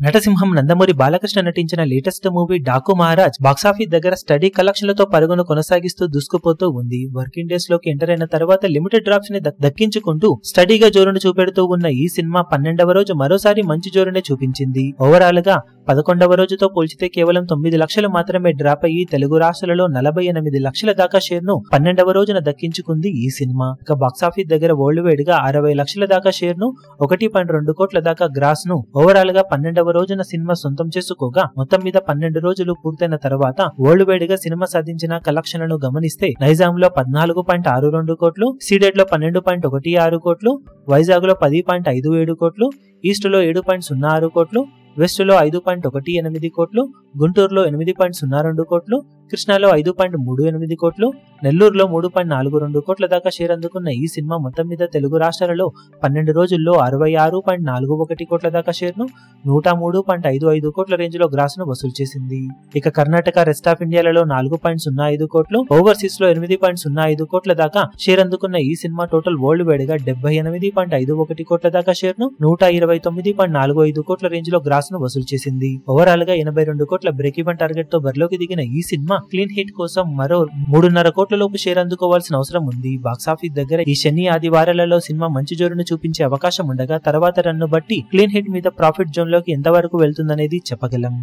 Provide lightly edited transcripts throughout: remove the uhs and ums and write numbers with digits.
నటసింహం నందమూరి బాలకృష్ణ నటించిన latest movie Daaku Maharaj box office దగ్గర study కలెక్షన్లతో పరుగును కొనసాగిస్తూ దూసుకుపోతూ ఉంది. వర్కింగ్ డేస్ లోకి ఎంటర్ అయిన తర్వాత లిమిటెడ్ డ్రాప్స్ ని దక్కించుకుంటూ స్టడీగా జోరును చూపెడుతూ ఉన్న ఈ సినిమా 12వ రోజు మరోసారి మంచి జోరునే చూపించింది. ఓవరాల్ గా 11వ రోజుతో పోల్చితే కేవలం 9 లక్షలు మాత్రమే డ్రాప్ అయ్యి తెలుగు రాష్ట్రాలలో 48 లక్షల దాకా షేర్ ను 12వ రోజున దక్కించుకుంది ఈ సినిమా. ఇక బాక్సాఫీస్ దగ్గర వరల్డ్ వైడ్ గా 60 లక్షల దాకా షేర్ ను 1.2 కోట్ల దాకా గ్రాస్ ను ఓవరాల్ గా 12వ రోజున సినిమా సొంతం చేసుకోగా మొత్తం మీద 12 రోజులు పూర్తయిన తర్వాత వరల్డ్ వైడ్ గా సినిమా సాధించిన కలెక్షన్లను గమనిస్తే నైజాం లో 14.62 కోట్లు, సీడెడ్ లో 12.16 కోట్లు, వైజాగ్ లో 10.57 కోట్లు, ఈస్ట్ లో 7.06 కోట్లు, వెస్ట్ లో 5.18 కోట్లు, గుంటూరులో 8.02 కోట్లు, కృష్ణాలో 5.38 కోట్లు, నెల్లూరులో 3.42 కోట్ల దాకా షేర్ అందుకున్న ఈ సినిమా మొత్తం మీద తెలుగు రాష్ట్రాలలో 12 రోజుల్లో 66.41 కోట్ల దాకా షేర్ ను 103.55 కోట్ల రేంజ్ లో గ్రాస్ ను వసూలు చేసింది. ఇక కర్ణాటక, రెస్ట్ ఆఫ్ ఇండియాలలో 4.05 కోట్లు, ఓవర్సీస్ లో 8.05 కోట్ల దాకా షేర్ అందుకున్న ఈ సినిమా టోటల్ వరల్డ్ వైడ్ గా 78.51 కోట్ల దాకా షేర్ ను 129.45 కోట్ల రేంజ్ లో గ్రాస్ ను వసూలు చేసింది. ఓవరాల్ గా 82 కోట్ల బ్రేక్ ఈవెన్ టార్గెట్ తో బరిలోకి దిగిన ఈ సినిమా క్లీన్ హిట్ కోసం మరో 3.5 కోట్ల లోపు షేర్ అందుకోవాల్సిన అవసరం ఉంది. బాక్సాఫీస్ దగ్గర ఈ శని ఆదివారాలలో సినిమా మంచి జోరును చూపించే అవకాశం ఉండగా తర్వాత రన్ను బట్టి క్లీన్ హిట్ మీద ప్రాఫిట్ జోన్ లోకి ఎంతవరకు వెళ్తుందనేది చెప్పగలం.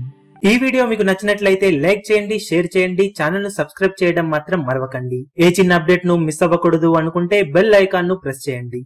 ఈ వీడియో మీకు నచ్చినట్లయితే లైక్ చేయండి, షేర్ చేయండి, ఛానల్ ను సబ్స్క్రైబ్ చేయడం మాత్రం మరవకండి. ఏ చిన్న అప్డేట్ ను మిస్ అవ్వకూడదు అనుకుంటే బెల్ ఐకాన్ ను ప్రెస్ చేయండి.